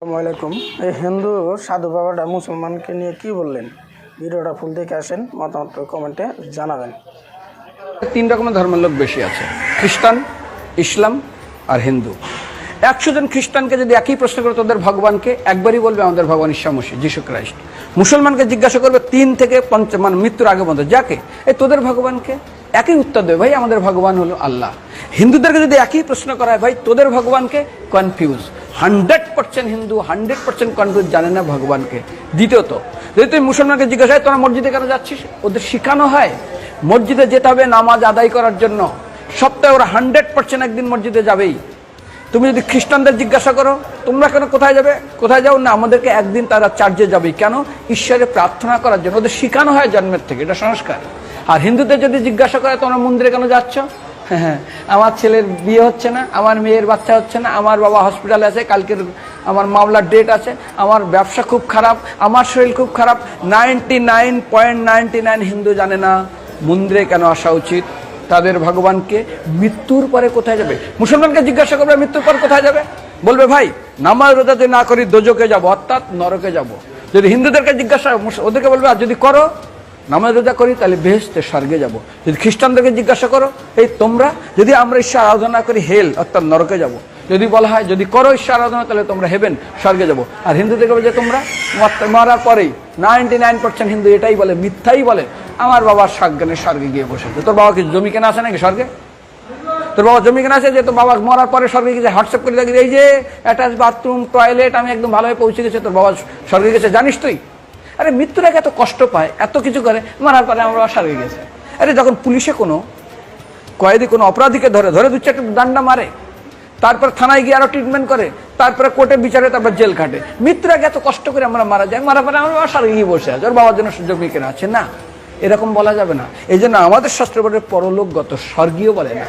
আসসালামু আলাইকুম। এই হিন্দু সাধু বাবাটা মুসলমানকে নিয়ে কি বললেন? ভিডিওটা ফুল দেখে আসেন, মতামত কমেন্টে জানাবেন। তিন রকমের ধর্মের লোক বেশি আছে, খ্রিস্টান, ইসলাম আর হিন্দু। 100 জন খ্রিস্টানকে যদি একই প্রশ্ন করে তোদের ভগবানকে, একবারই বলবে আমাদের ভগবান ঈসা মসীহ, যিশু খ্রাইস্ট। মুসলমানকে জিজ্ঞাসা করবে 3 থেকে 5 মানে মৃত্যুর আগে পর্যন্ত, যাকে এই তোদের ভগবানকে একই উত্তর দেবে, ভাই আমাদের ভগবান হলো আল্লাহ। হিন্দুদেরকে যদি একই প্রশ্ন করা হয়, ভাই তোদের ভগবানকে, কনফিউজ। 100% হিন্দু 100% কনফিউজ, জানে না ভগবানকে। দ্বিতীয়ত, যদি তুই মুসলমানকে জিজ্ঞাসা হয় তোরা মসজিদে কেন যাচ্ছিস, ওদের শেখানো হয় মসজিদে যেতে হবে নামাজ আদায় করার জন্য। সপ্তাহে ওরা 100% একদিন মসজিদে যাবেই। তুমি যদি খ্রিস্টানদের জিজ্ঞাসা করো তোমরা কেন কোথায় যাবে, কোথায় যাও না, আমাদেরকে একদিন তারা চার্চে যাবেই। কেন? ঈশ্বরে প্রার্থনা করার জন্য। ওদের শেখানো হয় জন্মের থেকে, এটা সংস্কার। আর হিন্দুদের যদি জিজ্ঞাসা করে তোমরা মন্দিরে কেন যাচ্ছ, হ্যাঁ আমার ছেলের বিয়ে হচ্ছে না, আমার মেয়ের বাচ্চা হচ্ছে না, আমার বাবা হসপিটালে আছে, কালকের আমার মামলার ডেট আছে, আমার ব্যবসা খুব খারাপ, আমার শরীর খুব খারাপ। 99.99 হিন্দু জানে না মন্দিরে কেন আসা উচিত, তাদের ভগবানকে মৃত্যুর পরে কোথায় যাবে। মুসলমানকে জিজ্ঞাসা করবে মৃত্যুর পর কোথায় যাবে, বলবে ভাই নামাজ রোজা যদি না করি দোজকে যাব, অর্থাৎ নরকে যাব। যদি হিন্দুদেরকে জিজ্ঞাসা, ওদেরকে বলবে আর যদি করো নামাজ রোজা করি তাহলে বেহেশতে স্বর্গে যাব। যদি খ্রিস্টানদেরকে জিজ্ঞাসা করো, এই তোমরা যদি আমরা ঈশ্বর আরাধনা করি হেল অর্থাৎ নরকে যাব। যদি বলা হয় যদি করো ঈশ্বর আরাধনা তাহলে তোমরা হেভেন স্বর্গে যাব। আর হিন্দুদেরকে বলে যে তোমরা মরার পরেই 99% হিন্দু এটাই বলে, মিথ্যাই বলে, আমার বাবার সাজ্ঞানে স্বর্গে গিয়ে বসেছে। তোর বাবা কি জমি কেনা আছে নাকি স্বর্গে? তোর বাবা জমি কেনা আছে যে তোর বাবা মরার পরে স্বর্গে গেছে হোয়াটসঅ্যাপ করে দেখি এই যে অ্যাটাচ বাথরুম টয়লেট আমি একদম ভালোভাবে পৌঁছে গেছে, তোর বাবা স্বর্গে গেছে জানিস তুই? আরে মৃত্যুর আগে এত কষ্ট পায়, এত কিছু করে, মারার পরে আমার বাবা স্বর্গে গেছে। আরে যখন পুলিশে কোনো কয়েদি কোনো অপরাধীকে ধরে 2-4টা ডান্ডা মারে, তারপর থানায় গিয়ে আরো ট্রিটমেন্ট করে, তারপরে কোর্টে বিচারে, তারপর জেল খাটে, মৃত্যুর আগে এত কষ্ট করে আমরা মারা যাই, মারা পরে আমার বাবা স্বর্গে গিয়ে বসে আছে, ওর বাবার জন্য জমি কেনা আছে। না, এরকম বলা যাবে না। এই জন্য আমাদের শাস্ত্র বলে পরলোকগত, স্বর্গীয় বলে না।